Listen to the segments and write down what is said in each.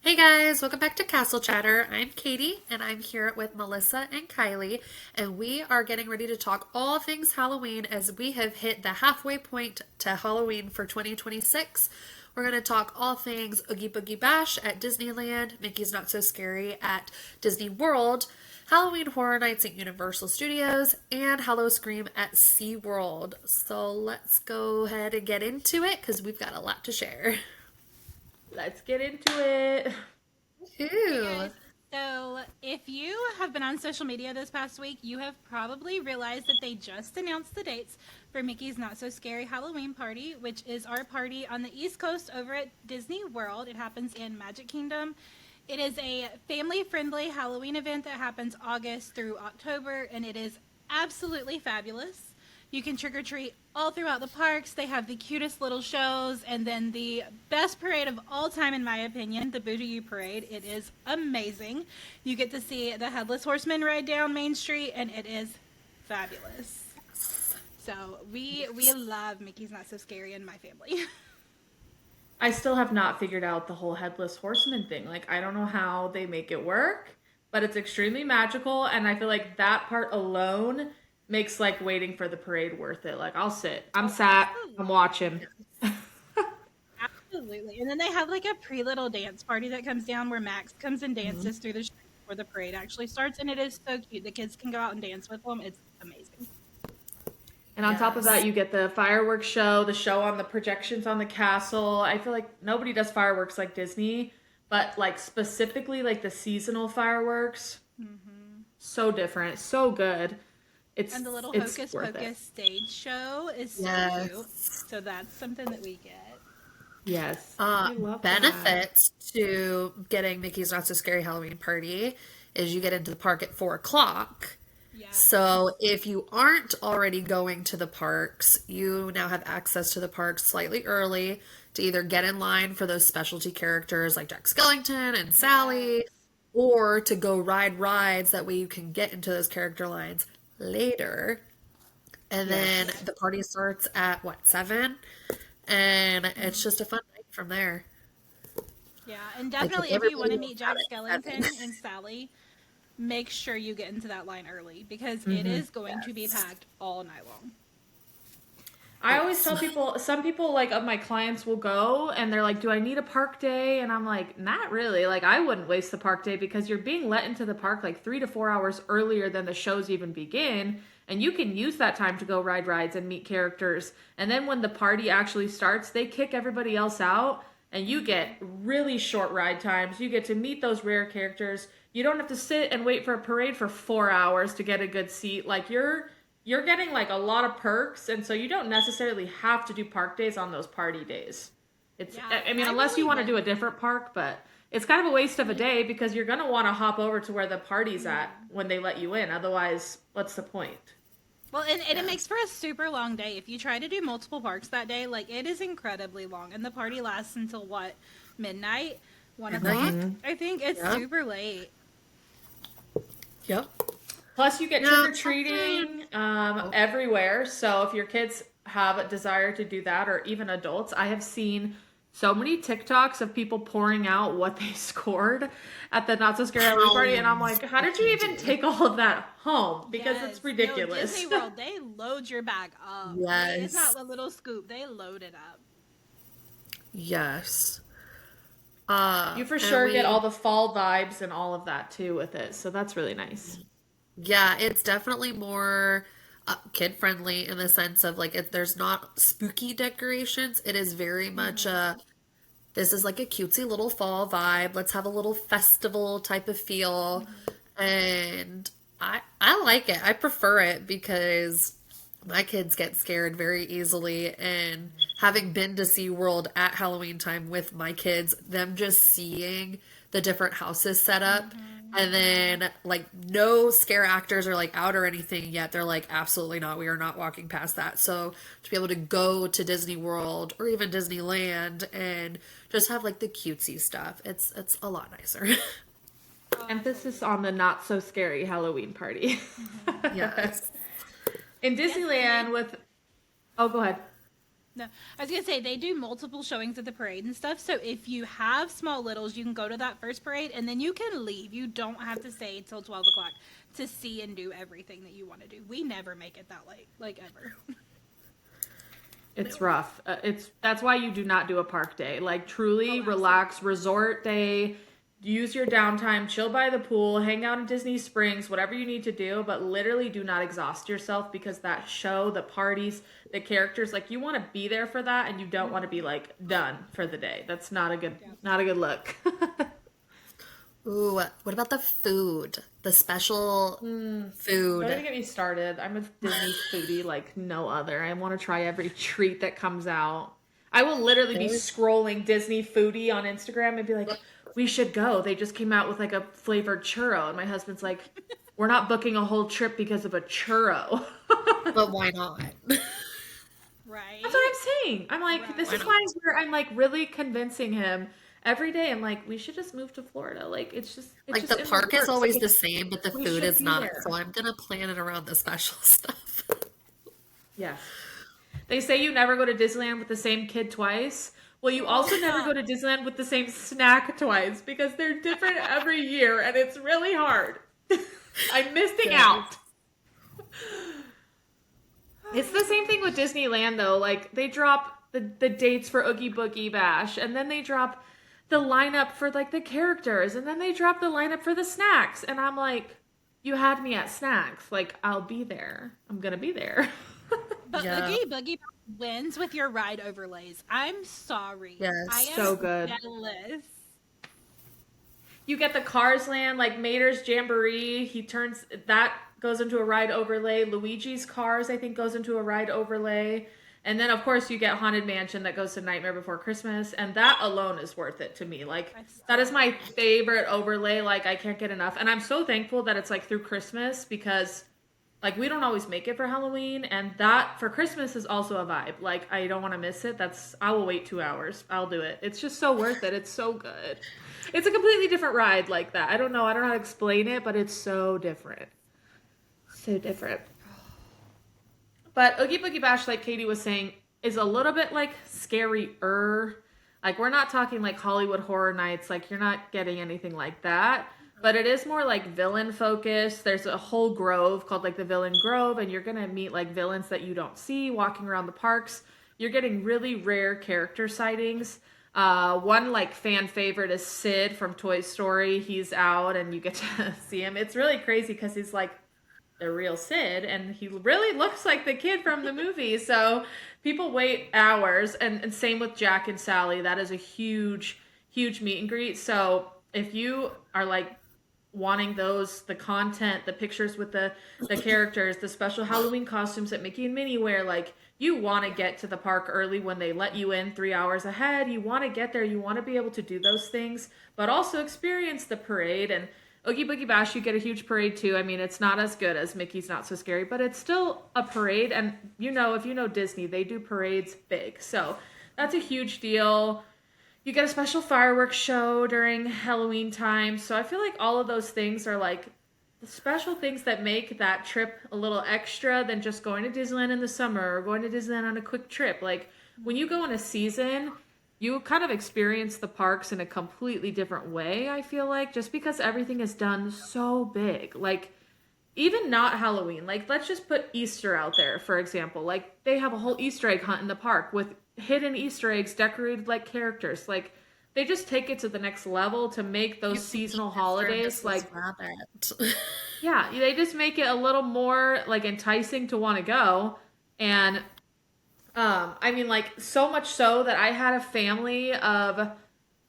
Hey guys, welcome back to Castle Chatter. I'm Katie and I'm here with Melissa and Kylie, and we are getting ready to talk all things Halloween as we have hit the halfway point to Halloween for 2026. We're going to talk all things Oogie Boogie Bash at Disneyland, Mickey's Not So Scary at Disney World, Halloween Horror Nights at Universal Studios, and Hallow Scream at SeaWorld. So let's go ahead and get into it because we've got a lot to share. Let's get into it. Hey Ooh. guys. So, if you have been on social media this past week, you have probably realized that they just announced the dates for Mickey's Not So Scary Halloween Party, which is our party on the East Coast over at Disney World. It happens in Magic Kingdom. It is a family friendly Halloween event that happens August through October, and it is absolutely fabulous. You can trick or treat all throughout the parks. They have the cutest little shows, and then the best parade of all time, in my opinion, the Booty Parade. It is amazing. You get to see the Headless Horseman ride down Main Street, and it is fabulous. So we love Mickey's Not So Scary in my family. I still have not figured out the whole headless horseman thing. Like, I don't know how they make it work, but it's extremely magical, and I feel like that part alone makes like waiting for the parade worth it. Like, I'll sit. I'm Oh, sat. I'm absolutely. watching. Absolutely. And then they have like a pre little dance party that comes down where Max comes and Mhm. dances through the street before the parade actually starts. And it is so cute. The kids can go out and dance with them. It's amazing. And on top of that, Yes. you get the fireworks show, the show on the projections on the castle. I feel like nobody does fireworks like Disney, but like specifically like the seasonal fireworks, Hmm. so different, so good. And the little It's Hocus worth it. Pocus stage show is so cute. Yes. So that's something that we get. Yes, I love that. Benefits to getting Mickey's Not So Scary Halloween Party is you get into the park at 4 o'clock. So Yes. if you aren't already going to the parks, you now have access to the parks slightly early to either get in line for those specialty characters like Jack Skellington and Sally, Yes. or to go ride rides. That way you can get into those character lines later. And then Yes. the party starts at what, 7? And it's Hmm. just a fun night from there. Yeah. And Like if definitely, if you want everybody to was meet out Jack at 7. Skellington and Sally, make sure you get into that line early because it Hmm. is going to be Yes. packed all night long. I always Yes. tell people, some people like of my clients will go and they're like, "Do I need a park day?" And I'm like, "Not really. Like, I wouldn't waste the park day because you're being let into the park like 3 to 4 hours earlier than the shows even begin. And you can use that time to go ride rides and meet characters. And then when the party actually starts, they kick everybody else out and you get really short ride times. You get to meet those rare characters. You don't have to sit and wait for a parade for 4 hours to get a good seat. Like, you're getting like a lot of perks, and so you don't necessarily have to do park days on those party days. It's, Yeah, I mean, I unless you really want to do a wouldn't. different park, but it's kind of a waste of a Yeah. day because you're gonna want to hop over to where the party's at Mhm. when they let you in. Otherwise, what's the point? Well, and it makes Yes. for a super long day. If you try to do multiple parks that day, like it is incredibly long. And the party lasts until what? Midnight? One Midnight. o'clock? Hmm. I think it's Yep. super late. Yep. Plus, you get trick Now, or something. treating Oh, everywhere. So if your kids have a desire to do that, or even adults, I have seen so many TikToks of people pouring out what they scored at the Not So Scary Halloween how party, and I'm like, how did you even lucky. take all of that home? Because Yes. it's No, Disney ridiculous. World, they load your bag up. It's Yes. not a little scoop. They load it up. Yes. You for And sure get we, all the fall vibes and all of that too with it, so that's really nice. yeah, it's definitely more kid friendly in the sense of like there's not spooky decorations. It is very much Hmm. this is like a cutesy little fall vibe. Let's have a little festival type of feel. Hmm. And I like it. I prefer it because my kids get scared very easily, and having been to SeaWorld at Halloween time with my kids, them just seeing the different houses set up, Hmm. and then like no scare actors are like out or anything yet. They're like, absolutely not. We are not walking past that. So to be able to go to Disney World or even Disneyland and just have like the cutesy stuff, it's a lot nicer. Oh, Emphasis absolutely. on the not so scary Halloween party. Hmm. Yes. In Yes, and they Disneyland with, oh, go ahead. No, I was gonna say they do multiple showings of the parade and stuff. So if you have small littles, you can go to that first parade and then you can leave. You don't have to stay till 12 o'clock to see and do everything that you want to do. We never make it that late, like ever. It's rough. That's why you do not do a park day. Like truly relax, resort day. Use your downtime, chill by the pool, hang out in Disney Springs, whatever you need to do, but literally do not exhaust yourself because that show, the parties, the characters, like you want to be there for that and you don't want to be like done for the day. That's not a good look. Ooh, what about the food? The special food. Don't get me started. I'm a Disney foodie like no other. I want to try every treat that comes out. I will literally be scrolling Disney foodie on Instagram and be like, we should go. They just came out with like a flavored churro. And my husband's like, we're not booking a whole trip because of a churro. But why not? Right. That's what I'm saying. I'm like, this is why I'm like really convincing him every day. I'm like, we should just move to Florida. Like, it's just like the park is always the same, but the food is not. So I'm going to plan it around the special stuff. Yes. They say you never go to Disneyland with the same kid twice. Well, you also never go to Disneyland with the same snack twice because they're different every year and it's really hard. I'm missing out. It's the same thing with Disneyland though. Like they drop the dates for Oogie Boogie Bash and then they drop the lineup for like the characters and then they drop the lineup for the snacks. And I'm like, you had me at snacks. Like I'll be there. I'm going to be there. But Oogie Boogie wins with your ride overlays. I'm sorry. Yes, I am so good. jealous. You get the Cars Land, like Mater's Jamboree. That goes into a ride overlay. Luigi's Cars, I think, goes into a ride overlay. And then, of course, you get Haunted Mansion that goes to Nightmare Before Christmas. And that alone is worth it to me. Like, that is my favorite overlay. Like, I can't get enough. And I'm so thankful that it's, like, through Christmas because... like, we don't always make it for Halloween, and that, for Christmas, is also a vibe. Like, I don't want to miss it. I will wait 2 hours. I'll do it. It's just so worth it. It's so good. It's a completely different ride like that. I don't know how to explain it, but it's so different. So different. But Oogie Boogie Bash, like Katie was saying, is a little bit, like, scary-er. Like, we're not talking, like, Hollywood Horror Nights. Like, you're not getting anything like that. But it is more like villain focused. There's a whole grove called like the Villain Grove, and you're gonna meet like villains that you don't see walking around the parks. You're getting really rare character sightings. One like fan favorite is Sid from Toy Story. He's out and you get to see him. It's really crazy because he's like the real Sid and he really looks like the kid from the movie. So people wait hours, and same with Jack and Sally. That is a huge meet and greet. So if you are like wanting the content, the pictures with the characters, the special Halloween costumes that Mickey and Minnie wear, like you want to get to the park early when they let you in 3 hours ahead. You want to get there. You want to be able to do those things, but also experience the parade. And Oogie Boogie Bash, you get a huge parade too. I mean, it's not as good as Mickey's Not So Scary, but it's still a parade. And you know, if you know Disney, they do parades big. So that's a huge deal. You get a special fireworks show during Halloween time. So I feel like all of those things are like the special things that make that trip a little extra than just going to Disneyland in the summer or going to Disneyland on a quick trip. Like when you go in a season, you kind of experience the parks in a completely different way, I feel like, just because everything is done so big. Like even not Halloween, like let's just put Easter out there, for example. Like they have a whole Easter egg hunt in the park with hidden Easter eggs decorated like characters. Like they just take it to the next level to make those seasonal holidays like yeah, they just make it a little more like enticing to want to go. And I mean like so much so that I had a family of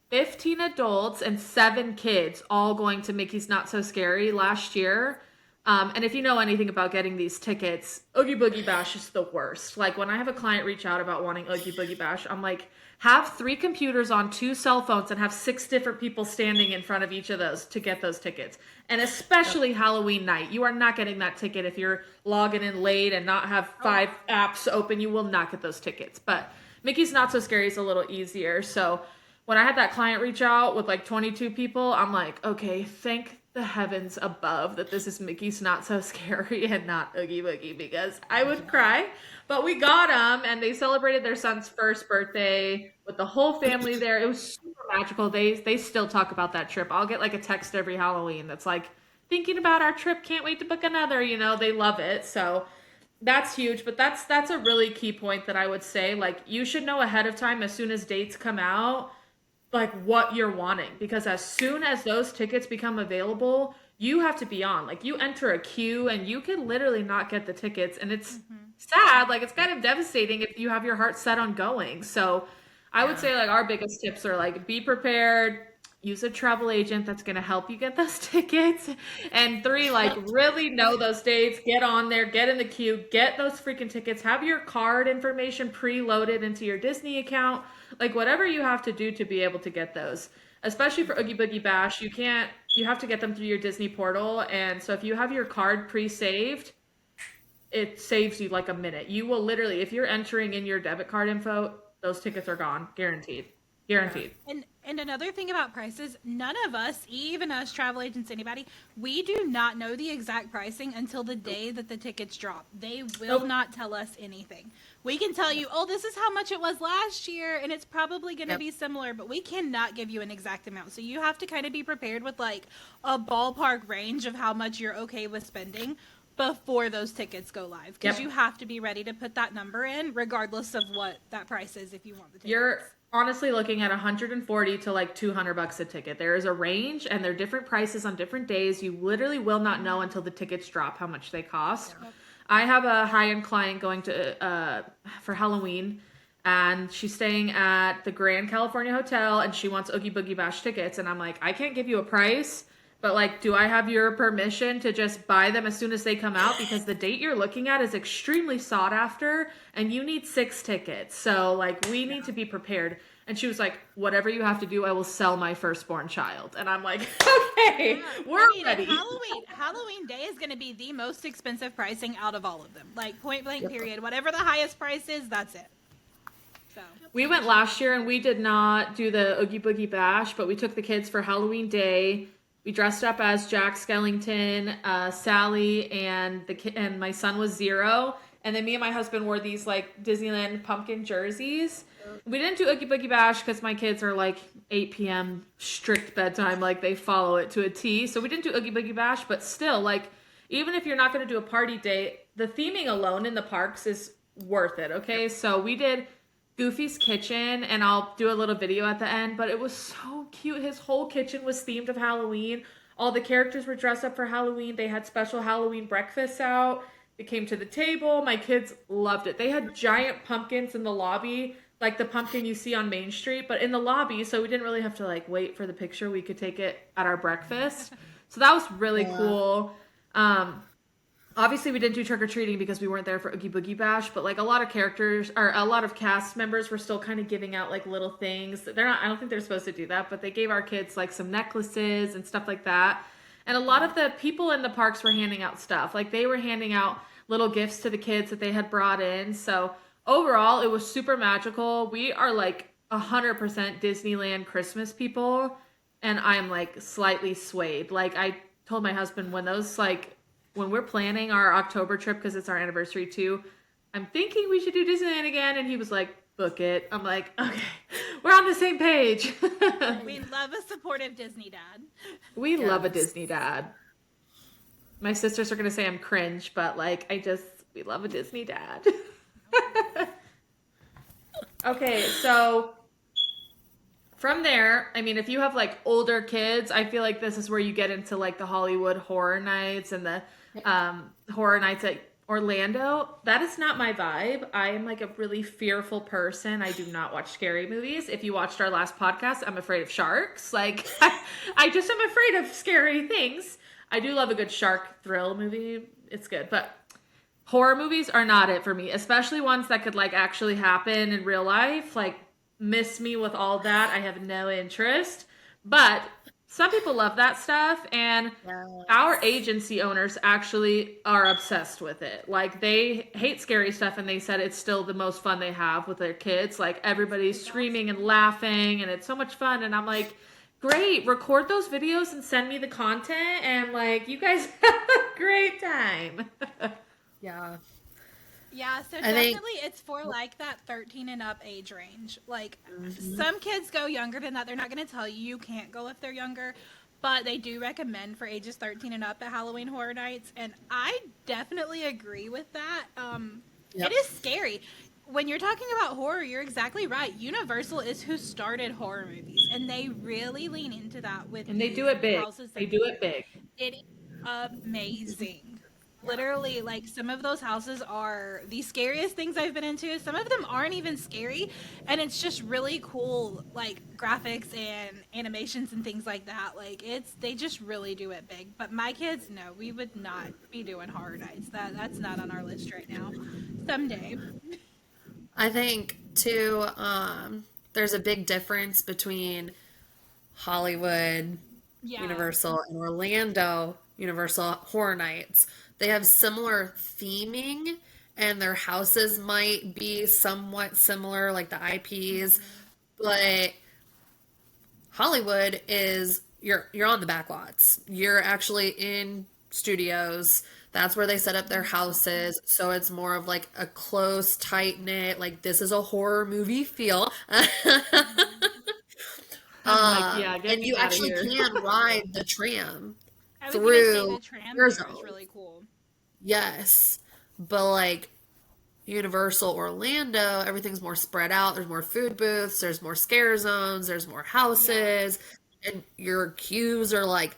15 adults and 7 kids all going to Mickey's Not So Scary last year. And if you know anything about getting these tickets, Oogie Boogie Bash is the worst. Like when I have a client reach out about wanting Oogie Boogie Bash, I'm like, have 3 computers on 2 cell phones and have 6 different people standing in front of each of those to get those tickets. And especially Halloween night. You are not getting that ticket if you're logging in late and not have 5 apps open. You will not get those tickets. But Mickey's Not So Scary is a little easier. So when I had that client reach out with like 22 people, I'm like, okay, thank the heavens above that this is Mickey's Not So Scary and not Oogie Boogie, because I would cry. But we got them, and they celebrated their son's first birthday with the whole family there. It was super magical. They still talk about that trip. I'll get like a text every Halloween that's like, thinking about our trip, can't wait to book another. You know, they love it. So that's huge. But that's a really key point that I would say. Like, you should know ahead of time, as soon as dates come out, like what you're wanting, because as soon as those tickets become available, you have to be on. Like, you enter a queue and you can literally not get the tickets, and it's sad. Like, it's kind of devastating if you have your heart set on going. So I would say, like, our biggest tips are like, be prepared, use a travel agent that's going to help you get those tickets, and 3, like, really know those dates, get on there, get in the queue, get those freaking tickets, have your card information preloaded into your Disney account, like whatever you have to do to be able to get those. Especially for Oogie Boogie Bash, you have to get them through your Disney portal, and so if you have your card pre-saved, it saves you like a minute. You will literally, if you're entering in your debit card info, those tickets are gone, guaranteed. And another thing about prices, none of us, even us travel agents, anybody, we do not know the exact pricing until the day that the tickets drop. They will not tell us anything. We can tell you, oh, this is how much it was last year, and it's probably going to be similar, but we cannot give you an exact amount. So you have to kind of be prepared with like a ballpark range of how much you're okay with spending before those tickets go live, because you have to be ready to put that number in regardless of what that price is if you want the tickets. You're honestly looking at 140 to like $200 a ticket. There is a range, and they're different prices on different days. You literally will not know until the tickets drop how much they cost. I have a high-end client going to for Halloween, and she's staying at the Grand California Hotel, and she wants Oogie Boogie Bash tickets, and I'm like, I can't give you a price, but like, do I have your permission to just buy them as soon as they come out? Because the date you're looking at is extremely sought after, and you need 6 tickets. So like, we need to be prepared. And she was like, whatever you have to do, I will sell my firstborn child. And I'm like, okay, we're ready. Halloween Day is going to be the most expensive pricing out of all of them. Like, point blank, period. Whatever the highest price is, that's it. So we went last year, and we did not do the Oogie Boogie Bash, but we took the kids for Halloween Day. We dressed up as Jack Skellington, Sally, and my son was 0. And then me and my husband wore these like Disneyland pumpkin jerseys. We didn't do Oogie Boogie Bash because my kids are like 8 p.m. strict bedtime. Like, they follow it to a T. So we didn't do Oogie Boogie Bash, but still, like, even if you're not going to do a party date, the theming alone in the parks is worth it. Okay. So we did Goofy's Kitchen, and I'll do a little video at the end, but it was so cute. His whole kitchen was themed of Halloween. All the characters were dressed up for Halloween. They had special Halloween breakfasts out. They came to the table. My kids loved it. They had giant pumpkins in the lobby, like the pumpkin you see on Main Street, but in the lobby, so we didn't really have to like wait for the picture. We could take it at our breakfast. So that was really cool. Obviously, we didn't do trick-or-treating because we weren't there for Oogie Boogie Bash, but like a lot of cast members were still kind of giving out like little things. I don't think they're supposed to do that, but they gave our kids like some necklaces and stuff like that. And a lot of the people in the parks were handing out stuff. Like, they were handing out little gifts to the kids that they had brought in. So overall, it was super magical. We are like 100% Disneyland Christmas people, and I'm like slightly swayed. Like, I told my husband, when we're planning our October trip, because it's our anniversary too, I'm thinking we should do Disneyland again. And he was like, book it. I'm like, okay, we're on the same page. We love a supportive Disney dad. We love a Disney dad. My sisters are going to say I'm cringe, but like, we love a Disney dad. Okay, so from there, I mean, if you have like older kids, I feel like this is where you get into like the Hollywood Horror Nights and the Horror Nights at Orlando. That is not my vibe. I am like a really fearful person. I do not watch scary movies. If you watched our last podcast, I'm afraid of sharks. Like, I just am afraid of scary things. I do love a good shark thrill movie. It's good. But horror movies are not it for me, especially ones that could like actually happen in real life. Like, miss me with all that. I have no interest. But some people love that stuff, and our agency owners actually are obsessed with it. Like, they hate scary stuff, and they said it's still the most fun they have with their kids. Like, everybody's screaming and laughing, and it's so much fun. And I'm like, great, record those videos and send me the content, and like, you guys have a great time. Yeah. Yeah, so I think, definitely it's for like that 13 and up age range. Like some kids go younger than that. They're not going to tell you you can't go if they're younger, but they do recommend for ages 13 and up at Halloween Horror Nights, and I definitely agree with that. It yep. is scary. When you're talking about horror, you're exactly right. Universal is who started horror movies, and they really lean into that with And they these do it big. houses They that do they it big. it is amazing. Literally, like some of those houses are the scariest things I've been into. Some of them aren't even scary, and it's just really cool, like graphics and animations and things like that. Like they just really do it big. But my kids, no, we would not be doing horror nights. That's not on our list right now. Someday, I think too, there's a big difference between Hollywood, yeah, Universal, and Orlando, Universal Horror Nights. They have similar theming, and their houses might be somewhat similar, like the IPs, but Hollywood is you're on the back lots. You're actually in studios. That's where they set up their houses. So it's more of like a close, tight knit, like this is a horror movie feel. I'm like, yeah, get And me you out of actually here. can ride the tram I was gonna say through the tram your there is zone. really cool. Yes. But like Universal Orlando, everything's more spread out. There's more food booths, there's more scare zones, there's more Yeah. houses, and your queues are like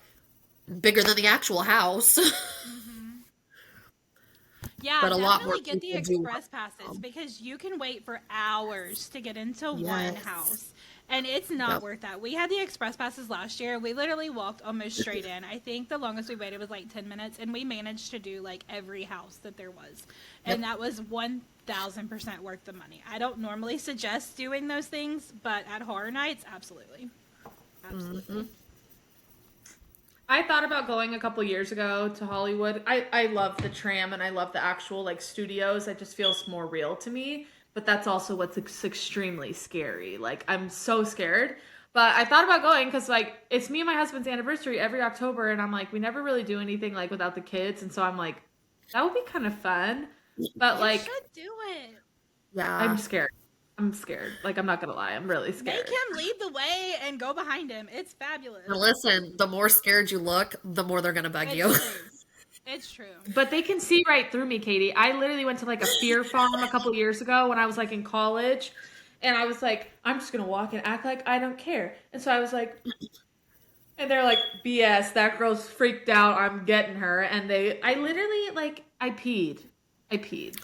bigger than the actual house. hmm Yeah, But a lot more definitely get the people do work express passes from. because you can wait for hours to get into one Yes. house. And it's not Yep. worth that. We had the express passes last year. We literally walked almost straight in. I think the longest we waited was like 10 minutes, and we managed to do like every house that there was. And Yep. that was 1000% worth the money. I don't normally suggest doing those things, but at Horror Nights, absolutely. Absolutely. I thought about going a couple years ago to Hollywood. I love the tram and I love the actual like studios. It just feels more real to me. But that's also what's extremely scary. Like I'm so scared. But I thought about going because like it's me and my husband's anniversary every October, and I'm like we never really do anything like without the kids, and so I'm like that would be kind of fun. But You like should do it. I'm Yeah. scared. I'm scared. Like I'm not gonna lie, I'm really Make scared. him lead the way and go behind him. It's And fabulous. listen, the more scared you look, the more they're gonna bug It's you. true. It's true. But they can see right through me, Katie. I literally went to like a fear farm a couple years ago when I was like in college. And I was like, I'm just going to walk and act like I don't care. And so I was like, and they're like, BS, that girl's freaked out. I'm getting her. And I literally, like, I peed. I peed.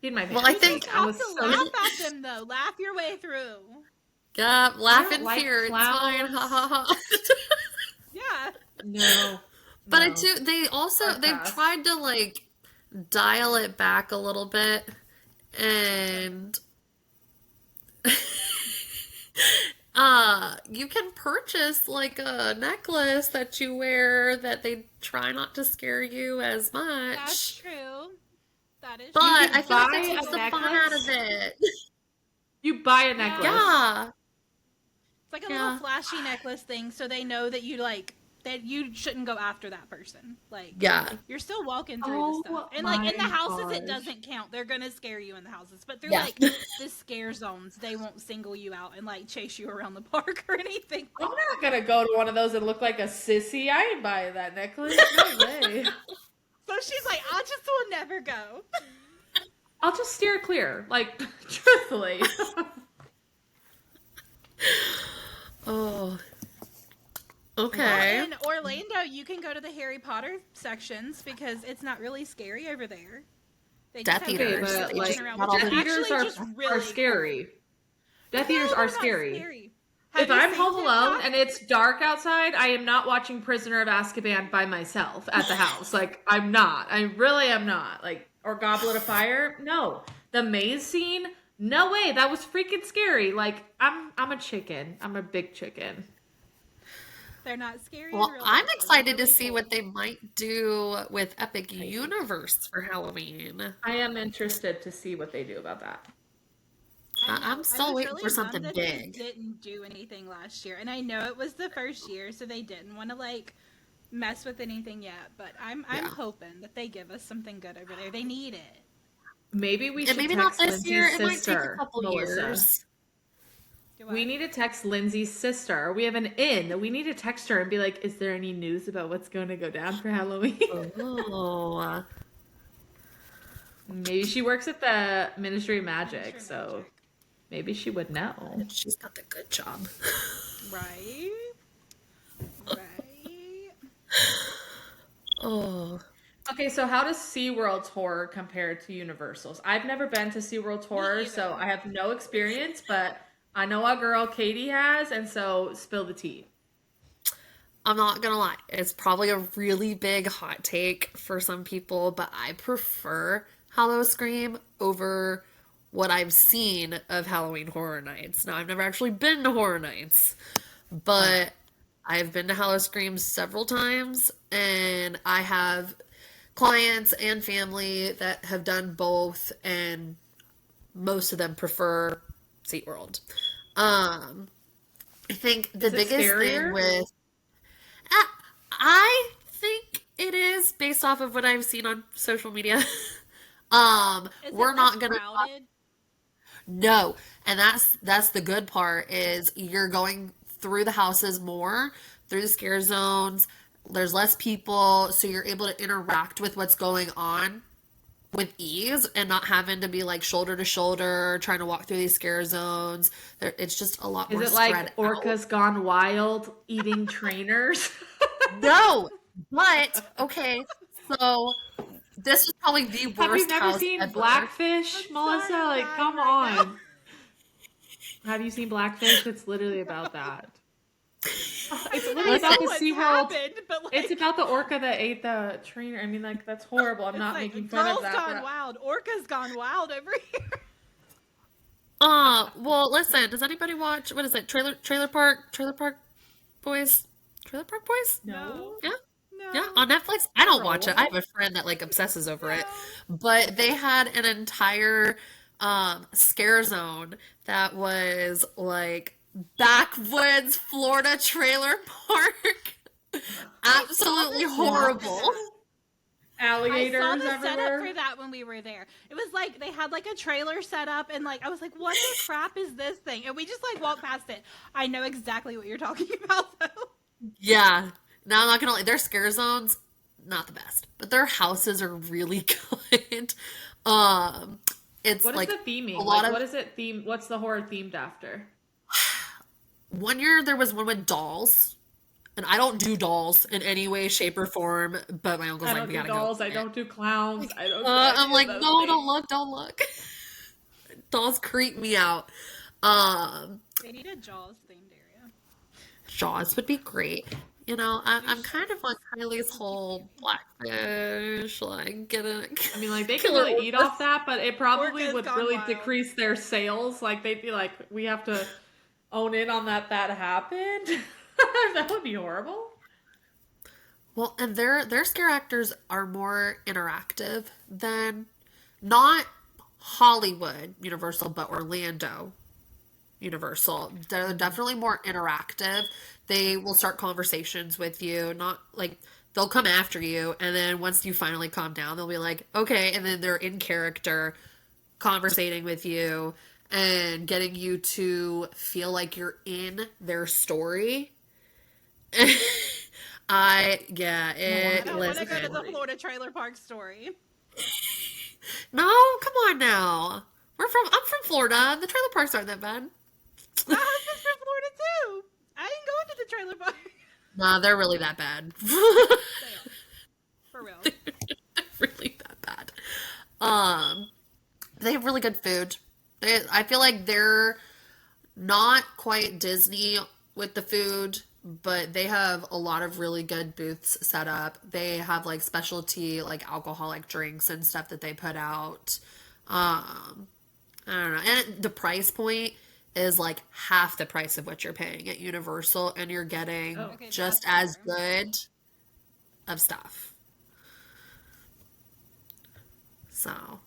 Peed my Well, I pants. You think Like, just I have was to so. laugh at them, though. Laugh your way through. yeah, I laugh don't in like fear. It's fine. Ha clowns. ha ha. Yeah. No. But I No. do. They also Hard they've pass. tried to like dial it back a little bit, and you can purchase like a necklace that you wear that they try not to scare you as That's much. true. That is But You true. I can feel like that buy takes a the fun out of necklace. it. You buy a Yeah. necklace. Yeah, It's like a little yeah, flashy necklace thing so they know that you like that you shouldn't go after that person. Like yeah. you're still walking through the stuff. Oh And like in the my houses it gosh. doesn't count. They're gonna scare you in the houses. But through Yeah. like the scare zones, they won't single you out and like chase you around the park or anything I'm like that. not gonna go to one of those and look like a sissy. I ain't buying that necklace. No way. So she's like, I just will never go. I'll just steer clear. Like, truthfully. Oh, Well, okay. in Orlando, you can go to the Harry Potter sections because it's not really scary over there. They just Death have Okay, Eaters. characters but They just walking like around, got which all is Death the. Eaters actually just are really scary. cool. Death No, Eaters they're are not scary. scary. If Have you I'm seen home alone TikTok? and it's dark outside, I am not watching Prisoner of Azkaban by myself at the house. Like, I'm not. I really am not. Like, or Goblet of Fire. No. The maze scene. No way. That was freaking scary. Like, I'm a chicken. I'm a big chicken. They're not scary in Well, real I'm life, though. They're excited to really see cool. what they might do with Epic I Universe for Halloween. I am interested to see what they do about that. I I'm know. I still was waiting for really bummed something that they big. didn't do anything last year. And I know it was the first year, so they didn't want to like mess with anything yet. But I'm Yeah. hoping that they give us something good over there. They need it. Maybe we And should maybe not text this year. Lindsay's It might take a sister, couple Melissa. years. Do We I? need to text Lindsay's sister. We have an in. We need to text her and be like, is there any news about what's going to go down for Halloween? Oh, Maybe she works at the Ministry of Ministry Magic, of so Magic. maybe she would know. she's got the good job. Right. Right. Oh, Okay, so how does SeaWorld's horror compare to Universal's? I've never been to SeaWorld's horror, so either. I have no experience, but I know a girl Katie has, and so spill the tea. I'm not gonna lie. It's probably a really big hot take for some people, but I prefer Hallow Scream over what I've seen of Halloween Horror Nights. Now, I've never actually been to Horror Nights, but I've been to Hallow Scream several times, and I have clients and family that have done both, and most of them prefer SeaWorld. Um, I think the Is it biggest thing scarier? with I think it is based off of what I've seen on social media. Is We're it less not gonna crowded? no, and that's the good part is you're going through the houses more, through the scare zones. There's less people, so you're able to interact with what's going on with ease and not having to be like shoulder to shoulder trying to walk through these scare zones. It's just a lot Is more it spread like out. orcas gone wild eating trainers? No, but okay, so this is probably the Have you worst never house seen ever. Blackfish, I'm Melissa? sorry, I'm Like, dying come right now. on. Have you seen Blackfish? It's literally about that. It's literally I know about the Listen, what's SeaWorld. happened, but It's like, about the orca that ate the trainer. I mean, like, that's horrible. I'm it's not like making fun of girls that. gone wild, orcas gone wild over here. well, listen, does anybody watch, what is it, Trailer Park Boys? Trailer Park Boys? No, No? Yeah. Yeah, no, on Netflix. I don't watch it. I Girl. have a friend that like obsesses over it. no. But they had an entire scare zone that was like backwoods Florida trailer park. I saw Absolutely the setup for horrible. that. I saw Alligators the setup everywhere. for that when we were there. It was like they had like a trailer set up, and like I was like, "What the crap is this thing?" And we just like walked past it. I know exactly what you're talking about, though. Yeah. Now I'm not gonna lie, their scare zones, not the best. But their houses are really good. Um it's What is like the a theming? lot Like, of what is it theme? What's the horror themed after? one year there was one with dolls. And I don't do dolls in any way, shape, or form, but my uncle's I like, don't we do gotta go. dolls. I don't do clowns. I don't do I'm any of like, those no, things. don't look, don't look. Dolls creep me out. Um, They need a Jaws themed area. Jaws would be great. You know, I'm kind of on Kylie's whole blackfish, like I mean, like, they could killer really eat orcas. off that, but it probably Orcas would gone really wild. decrease their sales. Like, they'd be like, we have to own in on that happened. That would be horrible. Well, and their scare actors are more interactive than not Hollywood Universal, but Orlando Universal. They're definitely more interactive. They will start conversations with you, not like they'll come after you, and then once you finally calm down, they'll be like, okay, and then they're in character conversating with you and getting you to feel like you're in their story. Yeah, I it don't want to go to listen. the Florida trailer park story. No, come on now. I'm from Florida. The trailer parks aren't that bad. My husband's from Florida too. I ain't going to the trailer park. Nah, they're really that bad. They are, for real. Really that bad. They have really good food. I feel like they're not quite Disney with the food, but they have a lot of really good booths set up. They have like specialty like alcoholic drinks and stuff that they put out. Um, I don't know. And the price point is like half the price of what you're paying at Universal, and you're getting Oh. Okay, just that's as better. good of stuff. So,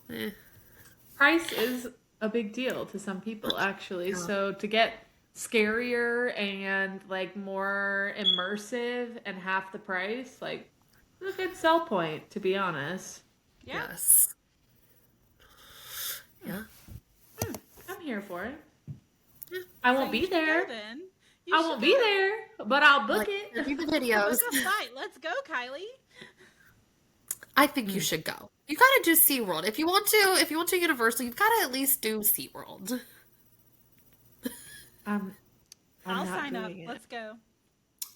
Price is a big deal to some people, actually. So to get scarier and like more immersive and half the price, like, it's a good sell point, to be honest. Yeah. yes. here for it. I won't be there. Then. I won't be there, but I'll book it. Send me the videos. Book a flight. Let's go, Kylie. I think you should go. You gotta do SeaWorld. If you want to Universal, you've gotta at least do SeaWorld. I'll sign up. Let's go.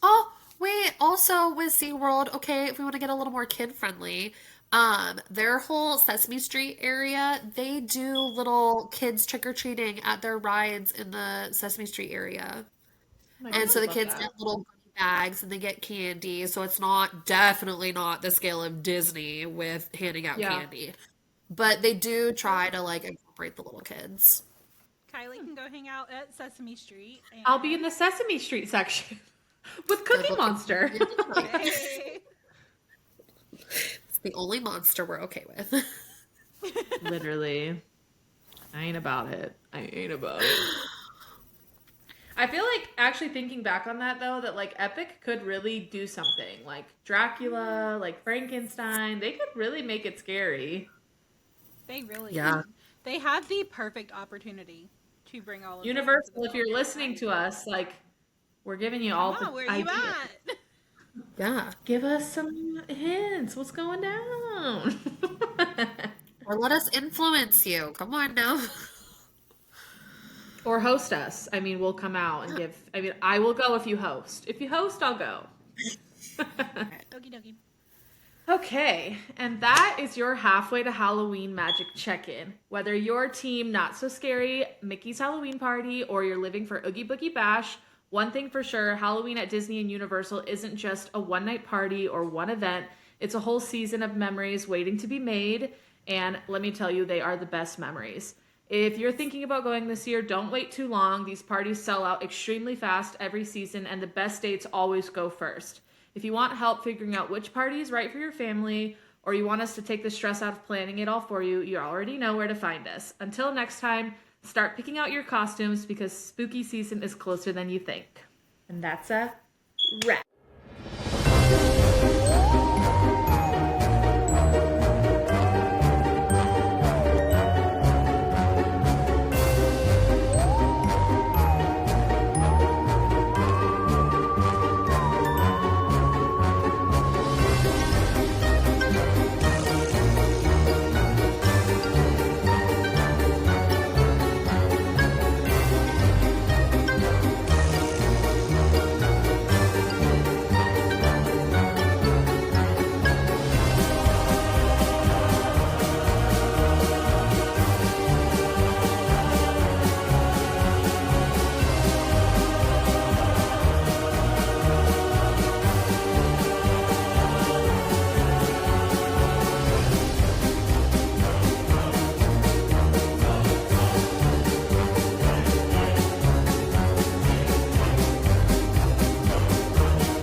Oh, wait, also with SeaWorld, okay, if we want to get a little more kid-friendly, their whole Sesame Street area, they do little kids trick-or-treating at their rides in the Sesame Street area. And so the kids get little goodie bags and they get candy, so it's definitely not the scale of Disney with handing out candy. But they do try to like incorporate the little kids. Kylie can go hang out at Sesame Street. And... I'll be in the Sesame Street section with Cookie Monster. Hey. It's the only monster we're okay with. Literally. I ain't about it. I feel like, actually thinking back on that, though, that, like, Epic could really do something. Like, Dracula, like, Frankenstein, they could really make it scary. They really do. They have the perfect opportunity to bring all of Universal, if you're listening to us, like, we're giving you all the where ideas. you at? Yeah. Give us some hints. What's going down? Or let us influence you. Come on now. Or host us. I mean, we'll come out and give... I mean, I will go if you host. If you host, I'll go. Okie dokie. Okay, and that is your halfway to Halloween magic check-in. Whether you're team Not So Scary, Mickey's Halloween Party, or you're living for Oogie Boogie Bash, one thing for sure, Halloween at Disney and Universal isn't just a one-night party or one event. It's a whole season of memories waiting to be made, and let me tell you, they are the best memories. If you're thinking about going this year, don't wait too long. These parties sell out extremely fast every season, and the best dates always go first. If you want help figuring out which party is right for your family, or you want us to take the stress out of planning it all for you, you already know where to find us. Until next time, start picking out your costumes because spooky season is closer than you think. And that's a wrap.